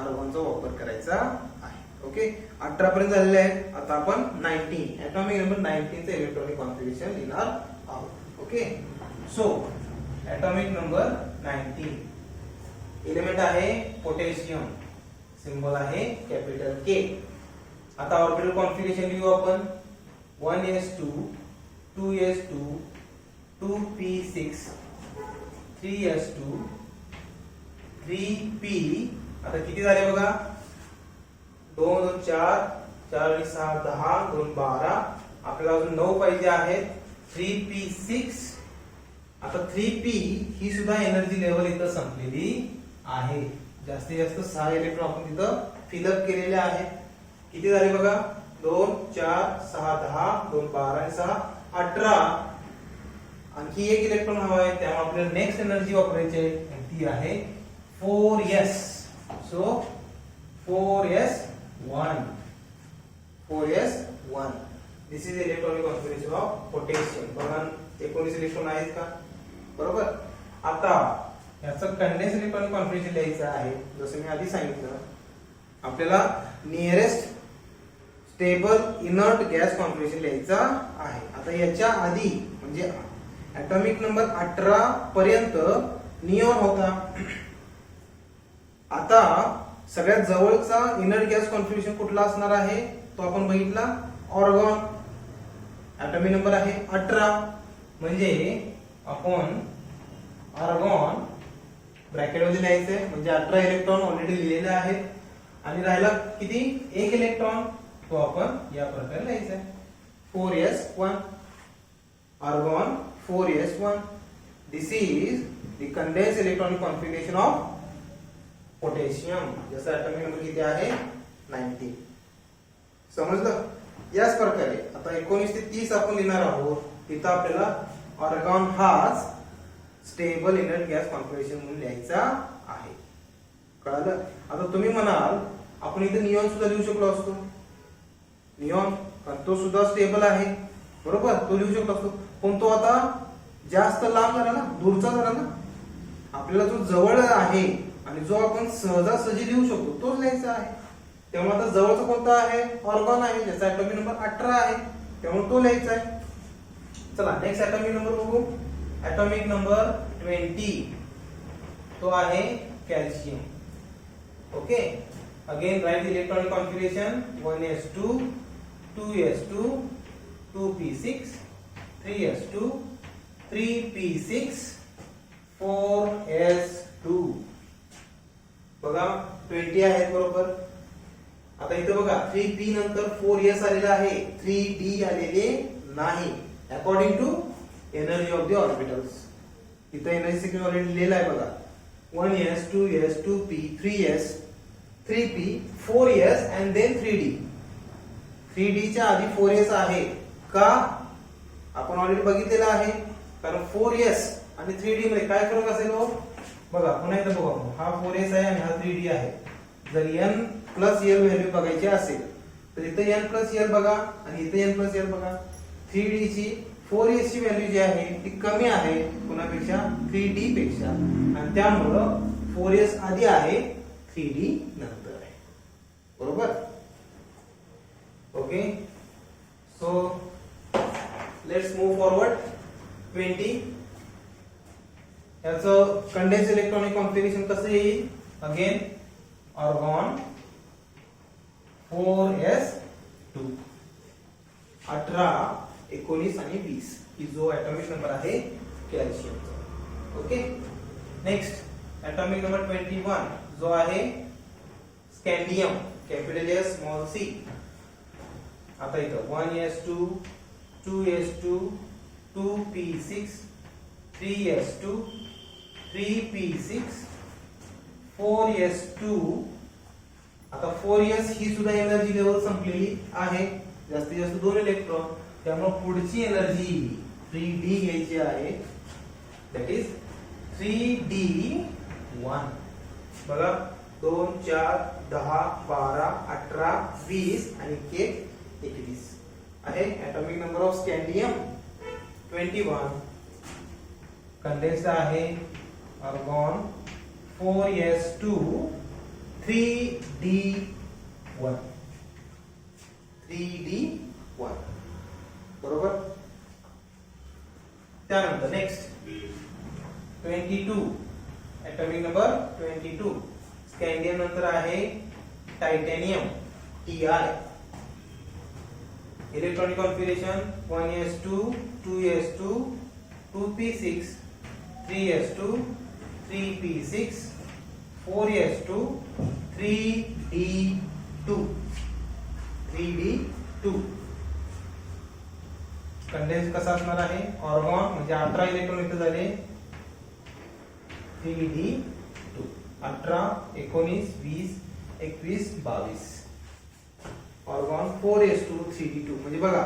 आर्गॉनचा वापर करायचा आहे. ओके, 18 पर्यंत झालेले आहे. आता आपण 19 ॲटॉमिक नंबर 19 चे इलेक्ट्रॉनिक कॉन्फिगरेशन लिहिणार आहोत. Okay, so atomic number 19 element आहे पोटॅशियम, सिंबल आहे कॅपिटल के. आता ऑर्बिटल कॉन्फिगरेशन लिहू आपण. 1s2 2s2 2p6 3s2 3p. आता किती झाले बघा? 2 2 4 4 आणि 6 10 2 12. आपल्याला अजून 9 पाहिजे आहेत. 3p6. आता 3p ही सुद्धा एनर्जी लेवल इथं संपलेली आहे. जास्तीत जास्त 6 इलेक्ट्रॉन आपण तिथं फिलअप केलेले आहेत. किती झाले बघा? 2 4 6 10 2 12 आणि 6 18. आणखी एक इलेक्ट्रॉन हवा आहे त्यामुळे आपल्याला नेक्स्ट एनर्जी वापरायची आहे ती आहे 4s. So 4s1. 4s1. This is electronic configuration of potassium. बघा 19 इलेक्ट्रॉन आहेत का? बरोबर. आता याचं कंडेन्स इलेक्ट्रॉनिक कॉन्फिगरेशन लिहायचं आहे. जसं मी आधी सांगितलं आपल्याला nearest stable inert gas configuration लिहायचा आहे. आता याच्या आधी म्हणजे ॲटॉमिक नंबर 18 पर्यंत निऑन होता. आता सगळ्यात जवळचा इनर्ट गॅस कॉन्फिगरेशन कुठला असणार आहे? तो आपण बघितला ऑर्गॉन. ॲटॉमिक नंबर आहे 18. म्हणजे आपण आर्गॉन ब्रॅकेट मध्ये लिहायचंय. म्हणजे 18 इलेक्ट्रॉन ऑलरेडी लिहिलेले आहेत आणि राहिला किती? एक इलेक्ट्रॉन. तो आपण या प्रकारे लिहायचा आहे 4s1. Argon 4s1. This is the condense electronic configuration of potassium. जसं ॲटॉमिक नंबर किती आहे? 19. समजलं? याच प्रकारे आता 19 ते 30 आपण लिहिणार आहोत. तिथं आपल्याला आर्गॉन हाच स्टेबल इनर्ट गॅस कॉन्फिगरेशन म्हणून लिहायचा आहे. कळालं? आता तुम्ही म्हणाल आपण इथे निऑन सुद्धा लिहू शकलो असतो. निऑन कारण तो सुद्धा स्टेबल आहे. बरोबर, तो लिहू शकलो असतो. पण तो आता जास्त लांब झाला ना, दूरचा झाला ना. आपल्याला जो जवळ आहे आणि जो आपण सहजासहजी लिहू शकतो तोच लिहायचा आहे. त्यामुळे आता जवळचा कोणता आहे? ऑर्गॉन आहे, ज्याचा ॲटॉमिक नंबर 18 आहे. त्यामुळे तो लिहायचा आहे. चला नेक्स्ट ॲटॉमिक नंबर बघू. ॲटॉमिक नंबर 20 तो आहे calcium. Okay, again right electronic configuration. 1s2 2s2 2p6 3s2 3p6 4s2. बघा 20 आहेत बरोबर. आता इथे बघा 3p नंतर 4s आलेला आहे, 3d आलेले नाही. According to energy of the orbitals. इथे एनर्जी सिक्वेन्स ऑलरेडी लिहिलेला आहे बघा. 1s 2s 2p 3s 3p 4s and then 3d. 3d च्या आधी 4s आहे का आपण ऑलरेडी बघितलेलं आहे, कारण 4s आणि 3d मध्ये काय फरक असेल हो बघा. पुन्हा एकदा बघू आपण. हा 4s आहे आणि हा 3d आहे. जर n प्लस l व्हॅल्यू बघायची असेल तर इथे n प्लस l बघा आणि इथे n प्लस l बघा. 3d ची 4s ची व्हॅल्यू जी आहे ती कमी आहे कुणापेक्षा, 3d पेक्षा, आणि त्यामुळं 4s आधी आहे 3d नंतर आहे. बरोबर. Okay, so let's move forward. 20 याचं कंडेन्स इलेक्ट्रॉनिक कॉन्फिगरेशन कसं येईल. अगेन ऑर्गॉन 4s2 18 19 आणि 20 ही जो ऍटॉमिक नंबर आहे कॅल्शियमचा. ओके, नेक्स्ट ऍटॉमिक नंबर 21 जो आहे स्कँडियम, कॅपिटल एस स्मॉल सी. आता इथं 1s2 2s2 2p6 3s2 3p6 4s2. आता 4s ही सुद्धा एनर्जी लेवल संपलेली आहे, जास्तीत जास्त 2 इलेक्ट्रॉन, त्यामुळे पुढची एनर्जी 3d घ्यायची आहे, दॅट इज 3d1. बघा 2 4 10 12 18 20 आणि के 21 आहे ऍटॉमिक नंबर ऑफ स्कँडियम 21. कंडेन्स्ड आहे आर्गॉन 4s2 3d1 3d1. बरोबर. त्यानंतर नेक्स्ट 22 ऍटॉमिक नंबर 22 स्कँडियम नंतर आहे titanium Ti. Electronic configuration 1s2 2s2 2p6 3s2 3p6 4s2 3d2 3d2. Condense कसा असणार आहे. ऑर्गॉन म्हणजे 18 इलेक्ट्रॉन इथे झाले 3d2 18 19 20 21 22. ऑर्गॉन 4s2 3d2 म्हणजे बघा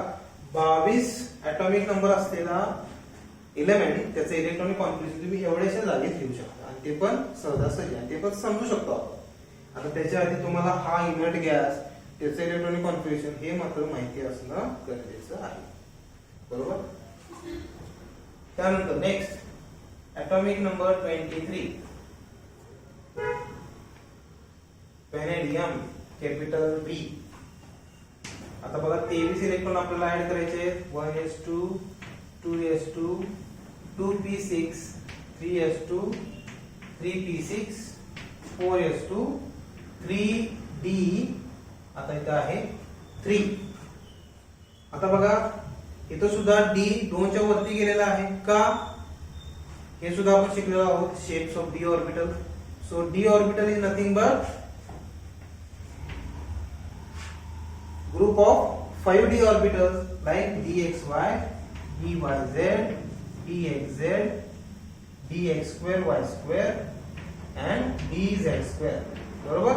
22 ऍटॉमिक नंबर असलेला एलिमेंट त्याचे इलेक्ट्रॉनिक कॉन्फिगरेशन तुम्ही एवढ्याशा जागेत लिहू शकता आणि ते पण सहजासहजी आणि ते पण समजू शकतो आपण. आता त्याच्या आधी तुम्हाला हा इनर्ट गॅस त्याचे इलेक्ट्रॉनिक कॉन्फिगरेशन हे मात्र माहिती असणं गरजेचं आहे. बरोबर. त्यानंतर next atomic number 23 vanadium capital B. आता बघा 23 इलेक्ट्रॉन आपल्याला ऍड करायचे 1s2 2s2 2p6 3s2 3p6 4s2 3d. आता इथं आहे 3. आता बघा इथं सुद्धा d 2 च्या वरती गेलेला आहे का, हे सुद्धा आपण शिकलेलो आहोत shapes of d orbital. So d orbital is nothing but group of 5d orbitals like dxy, dyz, dxz, dx square y square and dz square. बरोबर.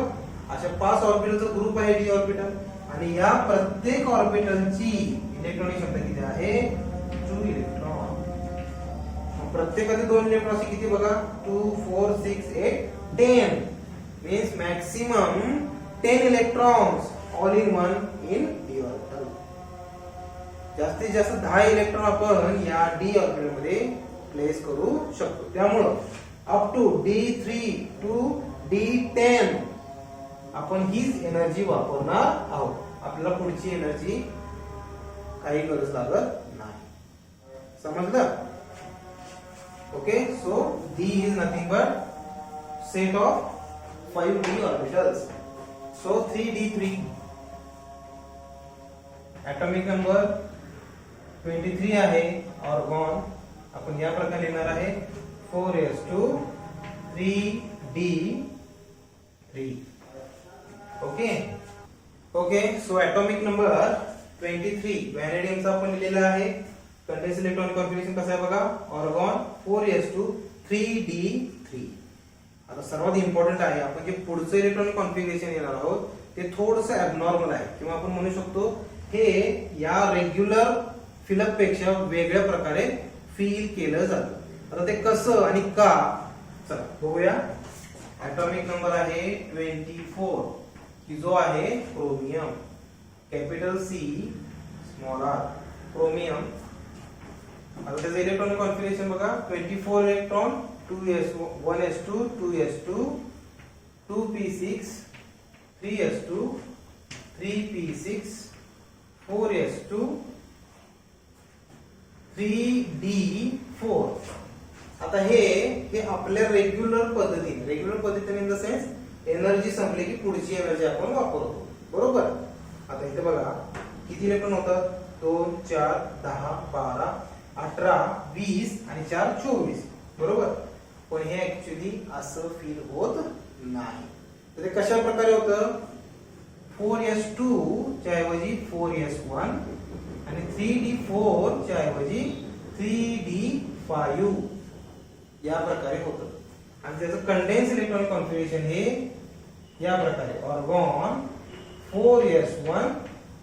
अशा 5 ऑर्बिटलचा ग्रुप आहे d ऑर्बिटल आणि या प्रत्येक ऑर्बिटलची इलेक्ट्रॉनिक क्षमता किती आहे 2 इलेक्ट्रॉन. प्रत्येकाचे 2 इलेक्ट्रॉन असे किती बघा 2 4 6 8 10 means maximum 10 electrons all in one in d orbital. जास्तीत जास्त 10 इलेक्ट्रॉन आपण या d ऑर्बिटल मध्ये प्लेस करू शकतो. त्यामुळे up to d3 to d10 आपण हीच एनर्जी वापरणार आहोत. आपल्याला पुढची एनर्जी काही गरज लागत नाही. समजलं. Okay, so d is nothing but set of 5d orbitals. So 3d3 atomic number 23 आहे ऑर्गॉन. आपण या प्रकारे लिहिणार आहे 4s2 3d3. Okay okay. So atomic number 23 व्हॅनेडियमचा आपण लिहिलेला आहे. कंडेन्स इलेक्ट्रॉनिक कॉन्फिगरेशन कसं आहे बघा ऑर्गॉन 4s2 3d3. आता सर्वात इम्पॉर्टंट आहे आपण जे पुढचं इलेक्ट्रॉनिक कॉन्फिगरेशन येणार आहोत ते थोडंसं ऍबनॉर्मल आहे किंवा आपण म्हणू शकतो हे या रेग्युलर फिलअप पेक्षा वेगळ्या प्रकारे फील केलं जातं. आता ते कसं आणि का, चला बघूया. ऍटॉमिक नंबर आहे 24 की जो आहे chromium, capital C small r chromium. आता त्याचं इलेक्ट्रॉनिक कॉन्फिगरेशन बघा. 24 electron, 2s2 1s2 2s2 2p6 3s2 3p6 4s2 3d4. आता हे आपल्या रेग्युलर पद्धतीने इन द सेन्स एनर्जी संपली की पुढची एनर्जी आपण वापरतो, बरोबर. आता इथे बघा किती इलेक्ट्रॉन होतात, 2 4 10 12 18 20 आणि 4 24, बरोबर. पण हे ऍक्च्युली असं फील होत नाही. तर ते कशा प्रकारे होतं, 4s2 च्या ऐवजी 4s1 आणि 3d4 च्या ऐवजी 3d5 या प्रकारे होतं. आणि त्याचं कंडेन्स इलेक्ट्रॉनिक कॉन्फिगरेशन हे या प्रकारे, ऑर्गॉन 4s1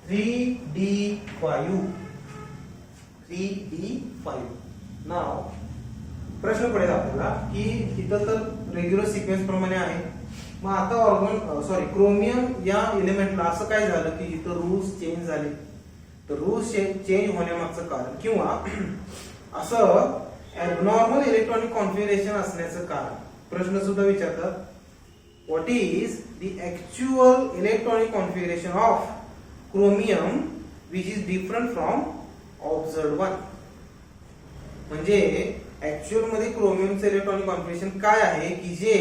3d5 3d5. नाव प्रश्न पडेल आपल्याला की इथं तर रेग्युलर सिक्वेन्स प्रमाणे आहे, मग आता ऑर्गॉन क्रोमियम या एलिमेंटला असं काय झालं की इथं रूल्स चेंज झाले. तर रूल्स चेंज होण्यामागचं कारण किंवा असं ॲबनॉर्मल इलेक्ट्रॉनिक कॉन्फिगरेशन असण्याचं कारण प्रश्न सुद्धा विचारतात. What is the actual electronic configuration of chromium which is different from observed one. म्हणजे ऍक्च्युअल मध्ये क्रोमियमचं इलेक्ट्रॉनिक कॉन्फिगरेशन काय आहे की जे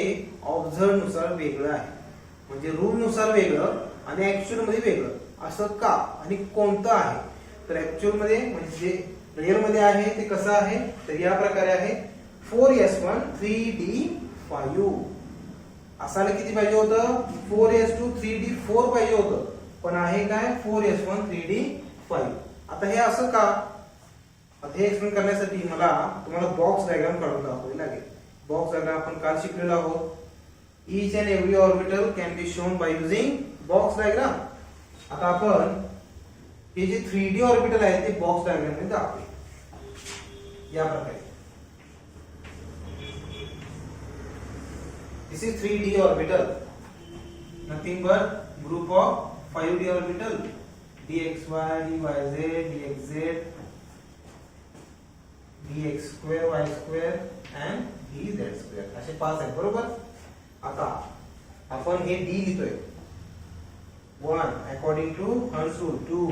ऑब्झर्व नुसार वेगळं आहे. म्हणजे रूल नुसार वेगळं आणि ऍक्च्युअल मध्ये वेगळं, असं का आणि कोणतं आहे. तर ऍक्च्युअल मध्ये म्हणजे जे रिअल मध्ये आहे ते कसं आहे, तर या प्रकारे आहे. 4s1 3d5 असायला किती पाहिजे होतं, 4s2 3d4 पाहिजे होतं, पण आहे काय 4s1 3d5. आता हे असं का, आता हे एक्सप्लेन करण्यासाठी मला तुम्हाला बॉक्स डायग्राम काढून दाखवावी लागेल. बॉक्स डायग्राम आपण काल शिकलेलो आहोत. each and every orbital can be shown by using box diagram. आता आपण हे जे 3D ऑर्बिटल आहे ते बॉक्स डायग्राम मध्ये दाखवूया या प्रकारे. This is 3D orbital, nothing but group of 5D orbital, dxy dyz dxz dx2 y2 and dz2 असे 5 आहेत, बरोबर. आता आपण हे d लिहितोय 1 according to hertz rule, 2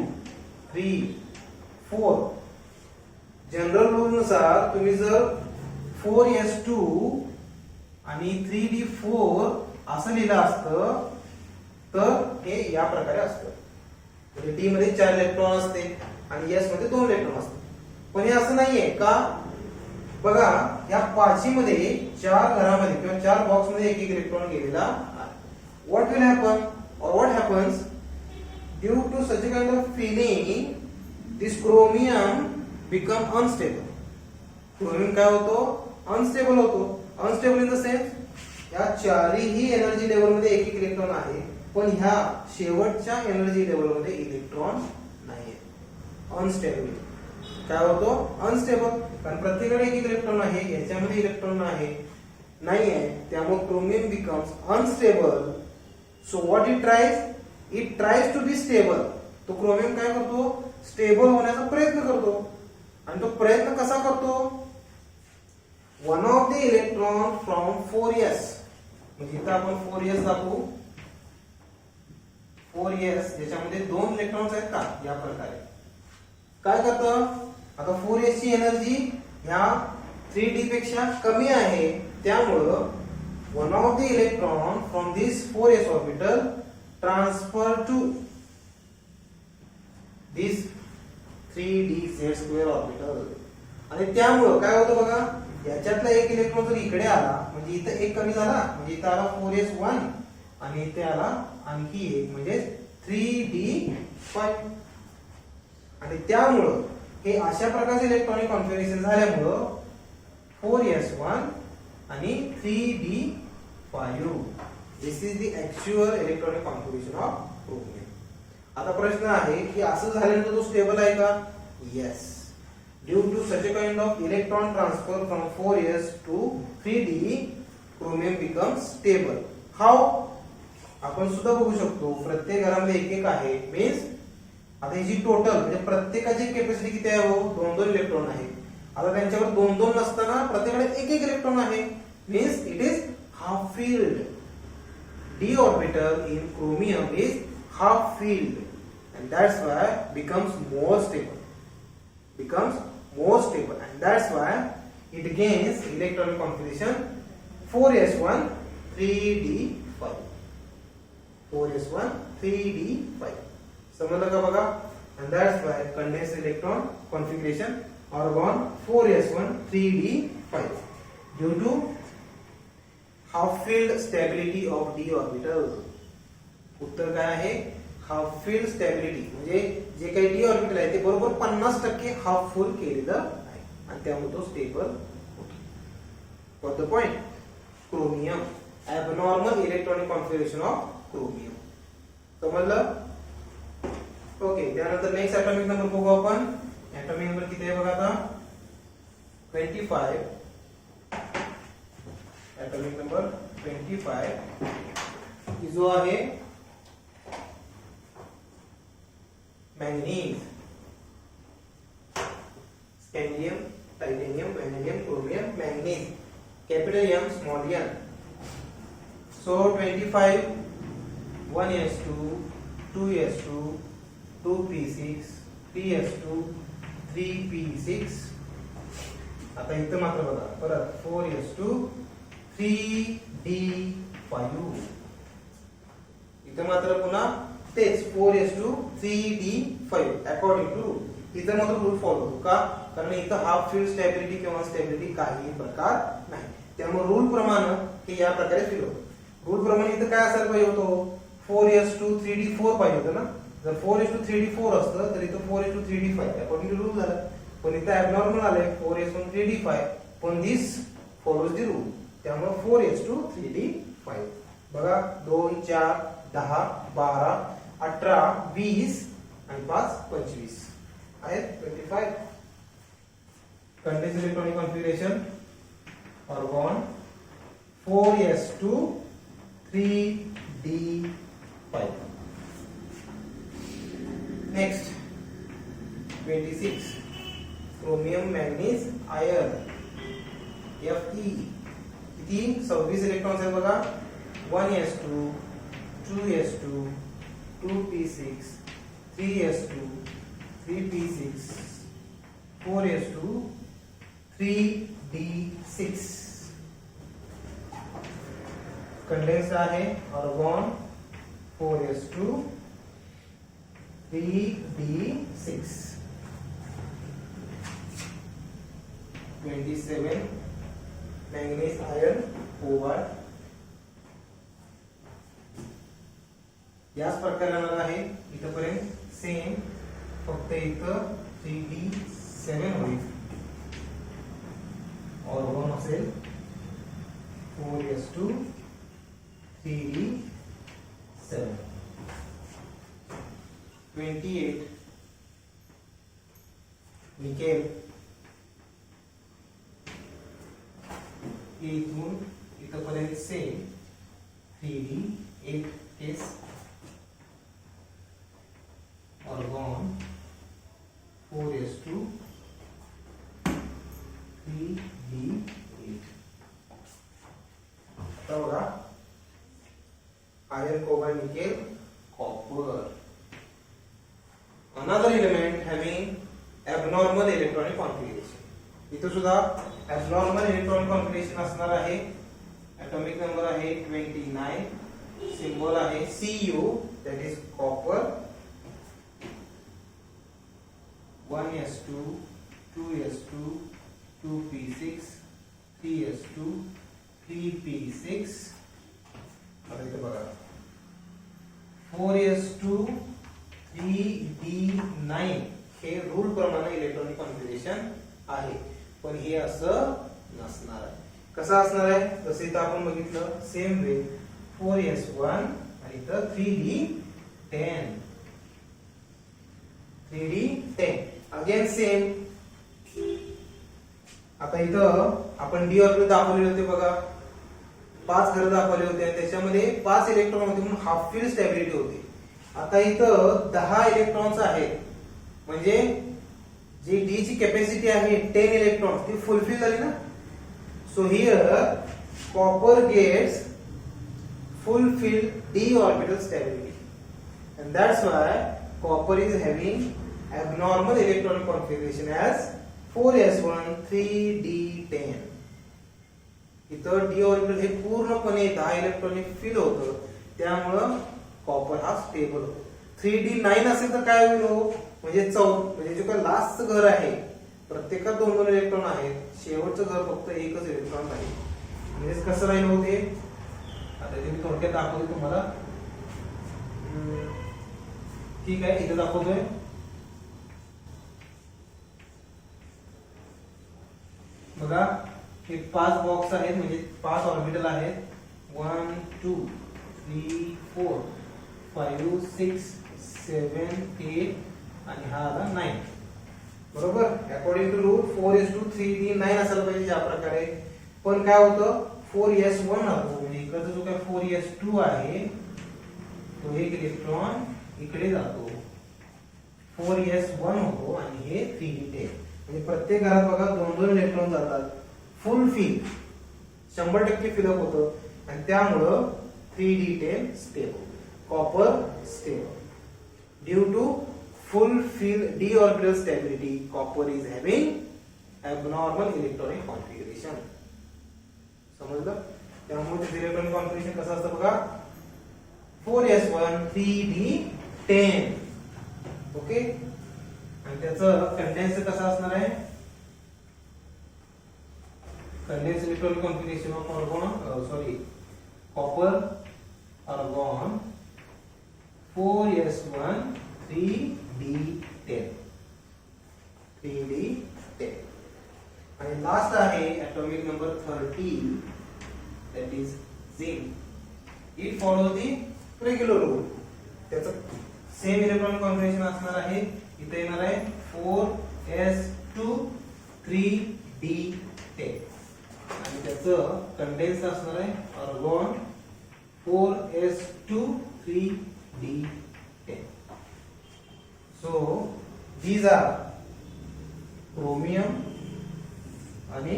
3 4. General rule नुसार तुम्ही जर 4s2 आणि 3d4 असं लिहिलं असतं तर हे या प्रकारे असतं. म्हणजे d मध्ये 4 इलेक्ट्रॉन असते आणि s मध्ये 2 इलेक्ट्रॉन असते. पण हे असं नाहीये का, बघा या पाचीमध्ये 4 घरामध्ये किंवा 4 बॉक्स मध्ये एक इलेक्ट्रॉन गेलेला आहे. What will happen or what happens due to such a kind of feeling, this chromium become unstable. Chromium काय होतो, अनस्टेबल होतो. अनस्टेबल इन द सेन्स या चारही एनर्जी लेवल मध्ये एक इलेक्ट्रॉन आहे, पण ह्या शेवटच्या एनर्जी लेवल मध्ये इलेक्ट्रॉन नाहीये. अनस्टेबल काय होतो, अनस्टेबल, कारण प्रत्येकाकडे एक इलेक्ट्रॉन आहे, याच्यामध्ये इलेक्ट्रॉन नाहीये, त्यामुळे chromium becomes unstable. So what it tries to be stable. तो क्रोमियम काय करतो, स्टेबल होण्याचा प्रयत्न करतो. आणि तो प्रयत्न कसा करतो, one of the electron from 4s, म्हणजे इथं आपण 4s दाखवू, 4s ज्याच्यामध्ये 2 इलेक्ट्रॉन्स आहेत का, या प्रकारे काय करतं. आता 4s ची एनर्जी ह्या 3d पेक्षा कमी आहे, त्यामुळं one of the electron from this 4s orbital transfer to this 3d(z)2 orbital. आणि त्यामुळे काय होतं बघा, याच्यातला एक इलेक्ट्रॉन जर इकडे आला म्हणजे इथं एक कमी झाला, म्हणजे इथं आला 4s1 आणि इथे आला आणखी एक म्हणजे 3d5. आणि त्यामुळं हे अशा प्रकारचे इलेक्ट्रॉनिक कॉन्फिगरेशन झाल्यामुळं 4s1 आणि 3d5. This is the actual electronic configuration of chromium. आता प्रश्न आहे की असं झाल्यानंतर तो स्टेबल आहे का, yes. Due to such a kind of electron transfer from 4s to 3d chromium becomes stable. How? आपण सुद्धा बघू शकतो प्रत्येक घरामध्ये एक एक आहे. मीन्स आता ही जी टोटल म्हणजे प्रत्येकाची कॅपॅसिटी किती आहे हो? 2-2 इलेक्ट्रॉन आहे. आता त्यांच्यावर 2-2 नसताना प्रत्येकाकडे एक एक इलेक्ट्रॉन आहे. Means it is half field. d orbital in chromium is half filled and that's why becomes more stable and that's why it gains electronic configuration 4s1 3d5. 4s1 3d5 समजलं का बघा. and that's why condensed electron configuration argon 4s1 3d5 due to half field stability of d orbital. उत्तर काय आहे? Half field stability म्हणजे जे काही d orbital आहे ते बरोबर 50% हाफ फुल केलेलं आहे आणि त्यामुळे तो स्टेबल होतो. For the point chromium abnormal electronic configuration of chromium. समजलं? ओके. त्यानंतर नेक्स्ट ॲटॉमिक नंबर बघू आपण. ॲटॉमिक नंबर किती आहे बघा आता? 25. ॲटॉमिक नंबर 25 जो आहे manganese, scandium, titanium, vanadium, chromium, manganese. Capital M, small m. So 25 1s2 2s2 2p6 3s2 3p6. आता इथं मात्र बघा परत 4s2 3d5. इथं मात्र पुन्हा तेच 4s2 3d5 according to rule. इथं मात्र रूल फॉलो होतो का? कारण इथं हाफ फील्ड स्टॅबिलिटी किंवा स्टॅबिलिटी काही प्रकार नाही. त्यामुळे रूल प्रमाणे हे या प्रकारे फिल होतं. रूल प्रमाणे इथं काय असायला पाहिजे होतो? 4s2 3d4 पाहिजे होतं ना. जर 4s2 3d4 असतं तर इथं 4s2 3d5 according to rule झालं. पण इथं ॲबनॉर्मल आलंय 4s1 3d5 पण दिस फॉलोज द रूल. त्यामुळे 4s2 3d5 बघा. 2 4 10 12 18 20 आणि 5 25 आहेत 25. Condensed electronic configuration argon 4s2 3d5. Next 26 chromium, manganese, iron Fe. किती? 26 इलेक्ट्रॉन्स आहेत बघा. 1s2 2s2 2p6 3s2 3p6 4s2 3d6. Condensed आहे argon 4s2 3d6. 27 manganese, iron, cobalt. याच प्रकारे येणार आहे इथपर्यंत सेम. फक्त इथं 3d7 होईल. ऑर्गॉन असेल 4s2 3d7. 28 निकेल. इथून इथपर्यंत सेम 3d8 केस. Argon 4s2 3d8. आता बघा iron, cobalt, nickel, copper. Another element having abnormal electronic configuration. इथं सुद्धा abnormal electronic configuration असणार आहे. atomic number आहे 29. symbol आहे Cu, that is copper. 1s2 2s2 2p6 3s2 3p6. आता इथं बघा 4s2 3d9 हे रूल प्रमाणे इलेक्ट्रॉनिक कॉन्फिगरेशन आहे. पण हे असं नसणार आहे. कसं असणार आहे? जसं इथं आपण बघितलं सेम वे 4s1 आणि इथं 3d10 अगेन सेम आता इथं आपण डी ऑर्बिटल दाखवले होते बघा, 5 घरं दाखवले होते आणि त्याच्यामध्ये 5 इलेक्ट्रॉन होते म्हणून हाफ फील्ड स्टॅबिलिटी होती. आता इथं 10 इलेक्ट्रॉन्स आहेत म्हणजे जी डी ची कॅपॅसिटी आहे 10 इलेक्ट्रॉन्स ती फुलफिल झाली ना. So here copper gets fulfilled d orbital stability, and that's why copper is having abnormal electronic configuration as 4s1 3d10. इथं d orbital हे पूर्णपणे 10 इलेक्ट्रॉनिक फिल होतं, त्यामुळं कॉपर हा स्टेबल होतो. 3d9 असेल तर काय होईल हो, म्हणजे म्हणजे जे काय लास्टचं घर आहे प्रत्येकात 2-2 इलेक्ट्रॉन आहेत, शेवटचं घर फक्त एकच इलेक्ट्रॉन आहे. म्हणजे कसं राहील होते, आता इथे मी थोडक्यात दाखवतो तुम्हाला. ठीक आहे, इथे दाखवतोय. बघा हे 5 बॉक्स आहेत म्हणजे 5 ऑर्बिटल आहेत. 1 2 3 4 5 6 7 8 आणि हा आला 9. बरोबर, according to rule 4s2 3d9 असायला पाहिजे ज्या प्रकारे. पण काय होतं 4s1 म्हणजे इकडचा जो काय 4s2 आहे तो एक इलेक्ट्रॉन इकडे जातो, 4s1 होतो आणि हे 3d10. म्हणजे प्रत्येक घरात बघा 2-2 इलेक्ट्रॉन जातात, फुल फिल 100% फिलअप होतं आणि त्यामुळं 3d10 stable, copper stable. Due to full fill d orbital stability, copper is having abnormal electronic configuration. समजलं? त्यामुळे इलेक्ट्रॉनिक कॉन्फिगरेशन कसं असतं बघा, 4s1 3d10. ओके, आणि त्याचं कंडेन्स कसं असणार आहे, condense electronic configuration of copper argon 4s1 3d10. आणि लास्ट आहे atomic number 30, that is zinc. It follows the regular rule. त्याचं सेम इलेक्ट्रॉनिक कॉन्फिगरेशन असणार आहे. इथे येणार आहे 4s2 3d10 आणि त्याचं कंडेन्स असणार आहे argon 4s2 3d10. So these are chromium आणि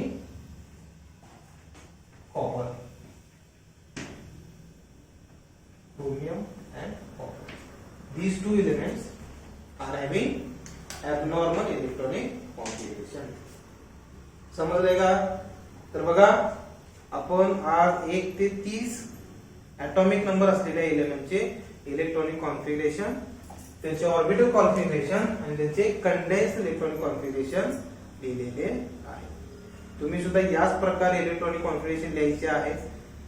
copper. Chromium and copper. These two elements are having abnormal electronic configuration. समजलंय का? तर बघा आपण आज 1 ते 30 atomic number असलेल्या एलिमेंटचे इलेक्ट्रॉनिक कॉन्फिगरेशन, त्याचे ऑर्बिटल कॉन्फिगरेशन आणि त्याचे कंडेन्स्ड इलेक्ट्रॉनिक कॉन्फिगरेशन लिहिलेले आहे. तुम्ही सुद्धा याच प्रकारे इलेक्ट्रॉनिक कॉन्फिगरेशन लिहायचे आहे.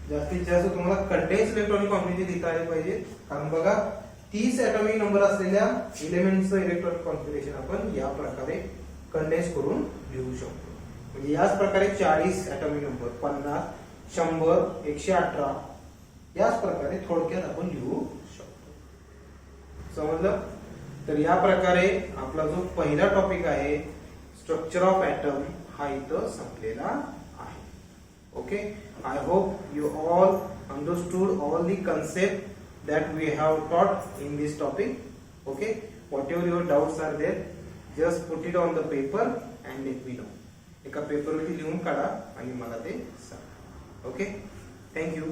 जास्तीत जास्त तुम्हाला कंडेन्स्ड इलेक्ट्रॉनिक कॉन्फिगरेशन लिहिता आले पाहिजे, कारण बघा 30 atomic नंबर असलेल्या एलिमेंटचं इलेक्ट्रॉनिक कॉन्फिगरेशन आपण या प्रकारे कंडेन्स करून लिहू शकतो. म्हणजे याच प्रकारे 40 atomic नंबर, 50 100 118 याच प्रकारे थोडक्यात आपण लिहू शकतो. समजलं? तर या प्रकारे आपला जो पहिला टॉपिक आहे स्ट्रक्चर ऑफ ॲटम हा इथं संपलेला आहे. Okay, I hope you all understood all the concept that we have taught in this topic. Okay, whatever your doubts are there, just put it on the paper and let me know. एका पेपरवरती लिहून काढा आणि मला ते सांगा. Okay, thank you.